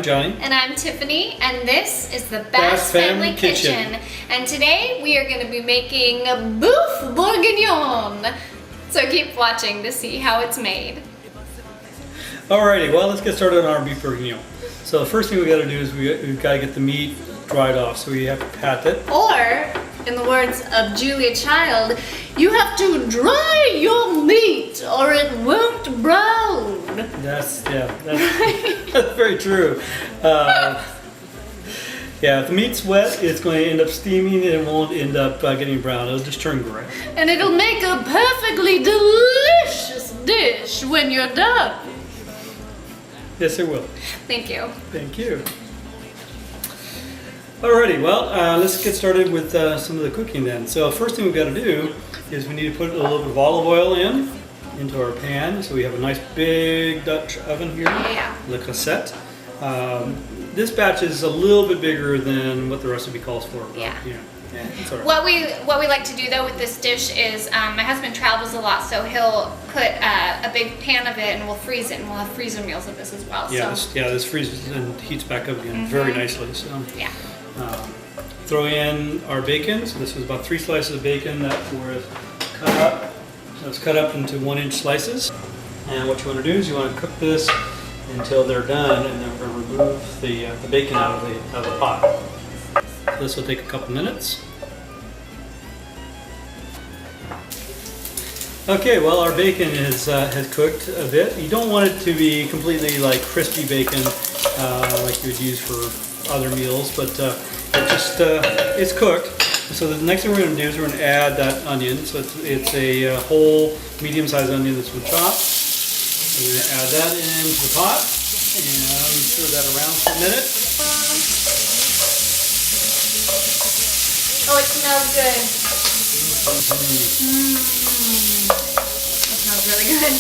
I'm Johnny. And I'm Tiffany, and this is the Best Family Kitchen. And today we are going to be making Boeuf Bourguignon. So keep watching to see how it's made. Alrighty, well, let's get started on our beef bourguignon. So the first thing we got to do is we've got to get the meat dried off. So we have to pat it. Or, in the words of Julia Child, you have to dry your meat or it won't brown. That's very true. Yeah, if the meat's wet, it's going to end up steaming and it won't end up getting brown. It'll just turn gray. And it'll make a perfectly delicious dish when you're done. Yes, it will. Thank you. Thank you. Alrighty, well, let's get started with some of the cooking then. So first thing we've got to do is we need to put a little bit of olive oil into our pan. So we have a nice big Dutch oven here, Le Cassette. This batch is a little bit bigger than what the recipe calls for. But, yeah, it's all right. What we like to do though with this dish is my husband travels a lot, so he'll put a big pan of it and we'll freeze it, and we'll have freezer meals of this as well. Yeah, so. This freezes and heats back up again very nicely. So yeah. Throw in our bacon. So this was about 3 slices of bacon that were cut up. So it's cut up into 1-inch slices. And what you want to do is you want to cook this until they're done, and then we're going to remove the bacon out of the pot. So this will take a couple minutes. Okay, well, our bacon has cooked a bit. You don't want it to be completely like crispy bacon like you would use for other meals, but it's cooked. So the next thing we're going to do is we're going to add that onion. So it's a whole medium-sized onion that's been chopped. We're going to add that into the pot and stir that around for a minute. Oh, it smells good. That smells really good.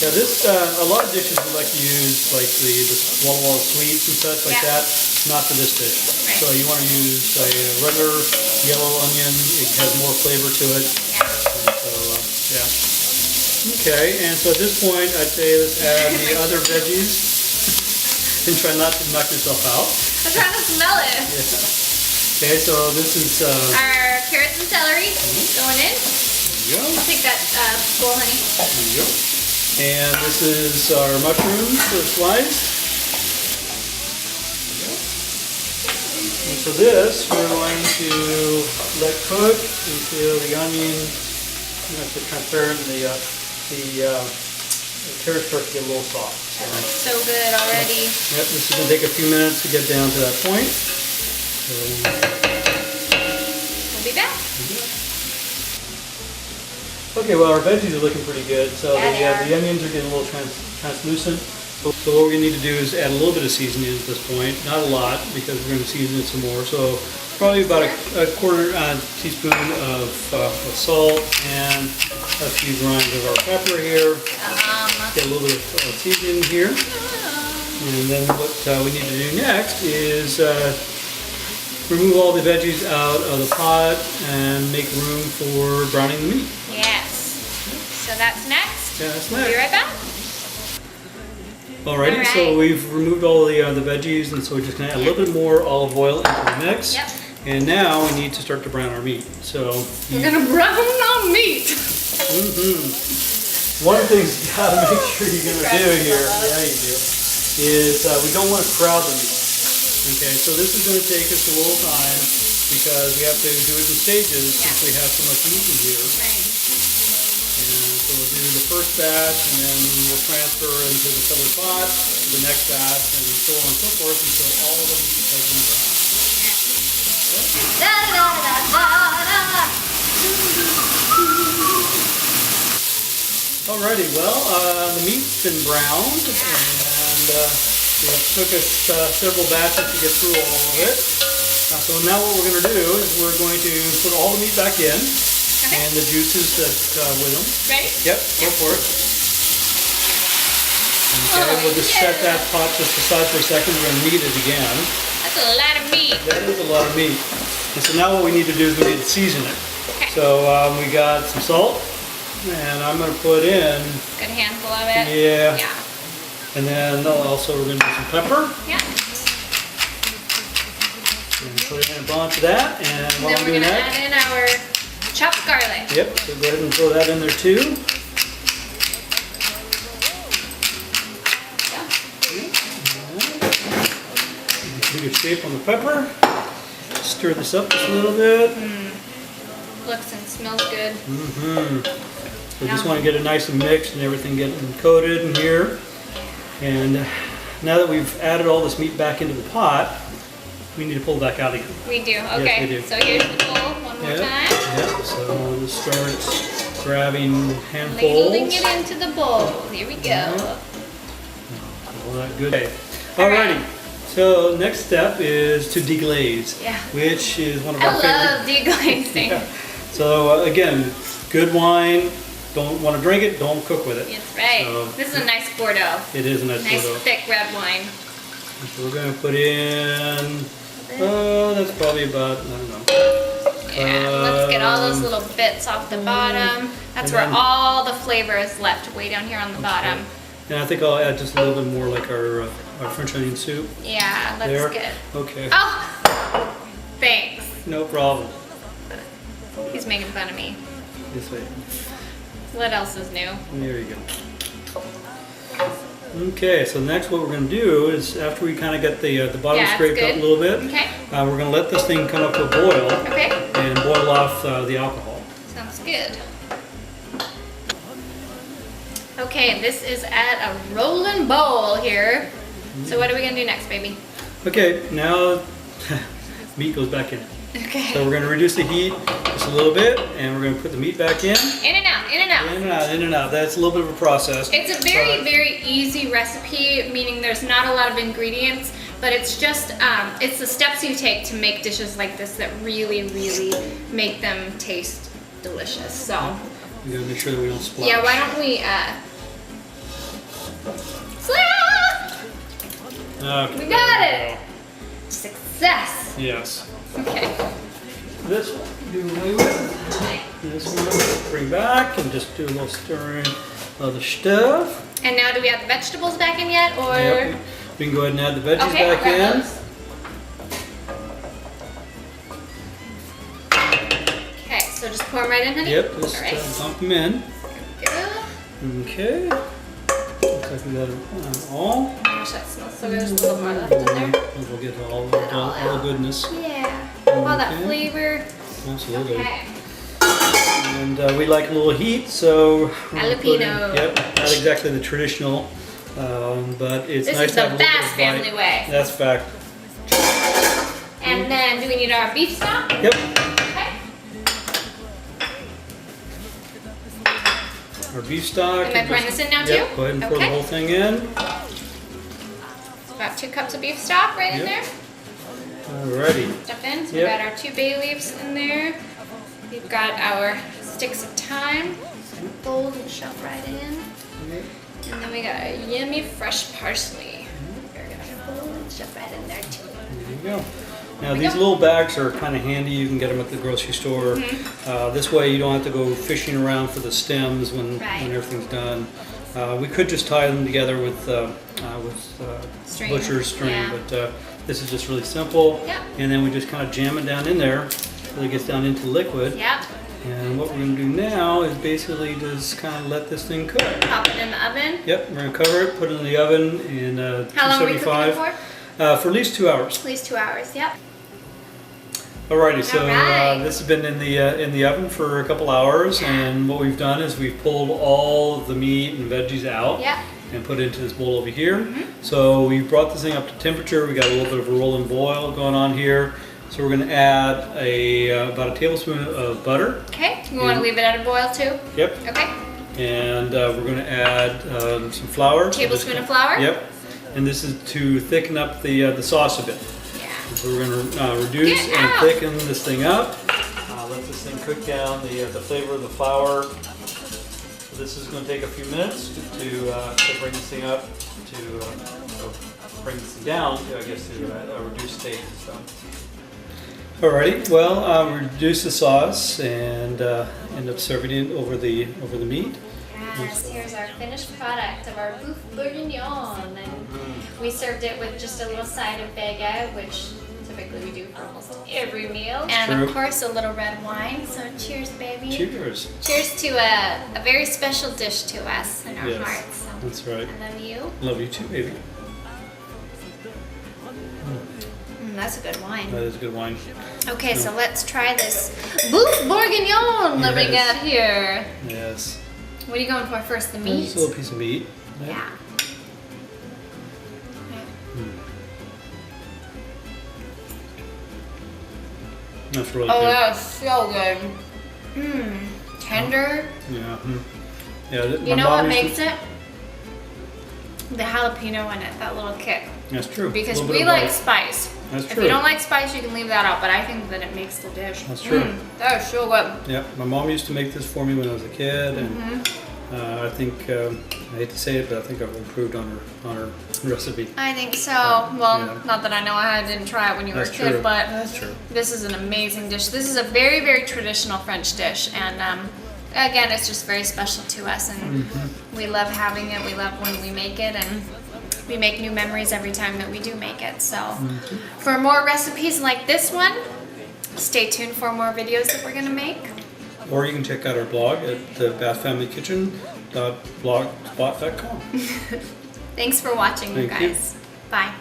Yeah, this a lot of dishes we like to use like the wall sweets and such like that. Not for this dish. Right. So you want to use a regular yellow onion. It has more flavor to it. Yeah. And so okay, and so at this point I'd say let's add the other veggies and try not to knock yourself out. I'm trying to smell it. Yeah. Okay, so this is our carrots and celery going in. There you go. I'll take that bowl, honey. There you go. And this is our mushrooms that are sliced. And so this we're going to let cook until the onion, the transparent, the carrots start to get a little soft. That looks so good already. Yep, this is going to take a few minutes to get down to that point. So, we'll be back. Okay, well, our veggies are looking pretty good. So the onions are getting a little translucent. So what we need to do is add a little bit of seasoning at this point. Not a lot, because we're going to season it some more. So probably about a quarter teaspoon of salt and a few grinds of our pepper here. Get a little bit of seasoning here. And then what we need to do next is remove all the veggies out of the pot and make room for browning the meat. Yes. So that's next. Yeah, that's We'll next. be right back. Alrighty, so we've removed all the veggies, and so we're just going to add a little bit more olive oil into the mix. Yep. And now we need to start to brown our meat. So we're going to brown our meat. One of the things you got to make sure you're going to do here, is we don't want to crowd the meat. Okay, so this is going to take us a little time because we have to do it in stages since we have so much meat in here. Right. And so we'll do the first batch, and then we'll transfer into this other pot, the next batch, and so on and so forth until all the meat has been browned. Alrighty, well, the meat's been browned, and it took us several batches to get through all of it. So now what we're going to do is we're going to put all the meat back in, and the juices that with them. Ready? Yep, go for it. Okay, we'll just set that pot just aside for a second. We're going to knead it again. That's a lot of meat. That is a lot of meat. And so now what we need to do is we need to season it. Okay. So we got some salt, and I'm going to put in... Good handful of it. Yeah. And then also we're going to do some pepper. Yeah. And put in a bunch of that. And while I'm doing that, add in our chopped garlic. Yep, so go ahead and throw that in there too. Pretty good shape on the pepper. Stir this up just a little bit. Looks and smells good. So just want to get it nice and mixed and everything getting coated in here. And now that we've added all this meat back into the pot, we need to pull it back out again. We do, okay. Yes, we do. So here's the bowl one more time. Yep, so we'll just start grabbing handfuls. Ladling it into the bowl. Here we go. All that good. Okay. Alrighty. So next step is to deglaze, which is one of our favorite. I love deglazing. Yeah. So again, good wine. Don't want to drink it, don't cook with it. That's right. So, this is a nice Bordeaux. It is a nice Bordeaux. Nice thick red wine. So we're going to put in, that's probably about, I don't know. Yeah, let's get all those little bits off the bottom. That's where all the flavor is left, way down here on the bottom. And I think I'll add just a little bit more like our French onion soup. Yeah, that's good. Okay. Oh, thanks. No problem. He's making fun of me. This way. What else is new? There you go. Okay, so next what we're going to do is after we kind of get the bottom scraped up a little bit, we're going to let this thing come up to a boil and boil off the alcohol. Sounds good. Okay, this is at a rolling boil here. So what are we going to do next, baby? Okay, now meat goes back in. Okay. So we're going to reduce the heat just a little bit, and we're going to put the meat back in. In and out, in and out. In and out, in and out. That's a little bit of a process. It's a very easy recipe, meaning there's not a lot of ingredients, but it's just, it's the steps you take to make dishes like this that really make them taste delicious. So. We got to make sure that we don't splash. Yeah, why don't we, Okay. We got it! Success! Yes. Okay. This one, do away with. This one, bring back and just do a little stirring of the stuff. And now do we have the vegetables back in yet, or? Yep. We can go ahead and add the veggies back in. Okay, so just pour them right in, honey? Yep, just dump them in. Good. Okay. Looks like we got it all. Gosh, that smells so good. There's a little more left in there. We'll get all the goodness. Yeah. All that flavor. Absolutely. Okay. And we like a little heat, so jalapeno. Yep, not exactly the traditional, but it's this nice to have a little bit of This is the fast family way. That's fact. And then, do we need our beef stock? Yep. Okay. Our beef stock. Am I pouring this in now too? Yep, go ahead and pour the whole thing in. About 2 cups of beef stock right in there. Alrighty. Stuff in. So we got our 2 bay leaves in there. We've got our sticks of thyme. Fold and shove right in. And then we got our yummy fresh parsley. We're gonna fold and shove right in there too. There you go. Now these little bags are kind of handy. You can get them at the grocery store. This way you don't have to go fishing around for the stems when everything's done. We could just tie them together with butcher's string, but this is just really simple. And then we just kind of jam it down in there until it gets down into liquid. And what we're going to do now is basically just kind of let this thing cook. Pop it in the oven? Yep, we're going to cover it, put it in the oven in 275. How long are we cooking it for? For at least 2 hours. At least 2 hours, yep. Alrighty, so this has been in the oven for a couple hours, and what we've done is we've pulled all of the meat and veggies out and put it into this bowl over here. So we brought this thing up to temperature. We got a little bit of a rolling boil going on here. So we're going to add about a tablespoon of butter. Okay, you want to leave it at a boil too? Yep. Okay. And we're going to add some flour. Tablespoon of flour? Yep. And this is to thicken up the sauce a bit. So we're going to reduce and thicken this thing up. Let this thing cook down the flavor of the flour. So this is going to take a few minutes to bring this thing up, to bring this thing down to, I guess, to a reduced state. So. Alrighty, well, reduce the sauce and end up serving it over the meat. Yes, here's our finished product of our Boeuf Bourguignon. And we served it with just a little side of baguette, which typically we do for almost every meal. And of course, a little red wine. So cheers, baby. Cheers. Cheers to a very special dish to us in our hearts. So that's right. I love you. Love you too, baby. That's a good wine. That is a good wine. Okay, so let's try this Boeuf Bourguignon that we got here. Yes. What are you going for first? The meat? Just a little piece of meat. Yeah. That's really good. good. That's so good. Tender. Yeah. Yeah. You know what makes it? The jalapeno in it, that little kick. That's true. Because we like spice. That's true. If you don't like spice, you can leave that out, but I think that it makes the dish. That's true. That is so good. Yeah, my mom used to make this for me when I was a kid, and I think I hate to say it, but I think I've improved on her recipe. I think so. Well, not that I know, I didn't try it when you were a kid, but this is an amazing dish. This is a very, very traditional French dish, and again, it's just very special to us, and we love having it. We love when we make it, and we make new memories every time that we do make it. So for more recipes like this one, stay tuned for more videos that we're going to make. Or you can check out our blog at thebathfamilykitchen.blogspot.com. Thanks for watching, you guys. Bye.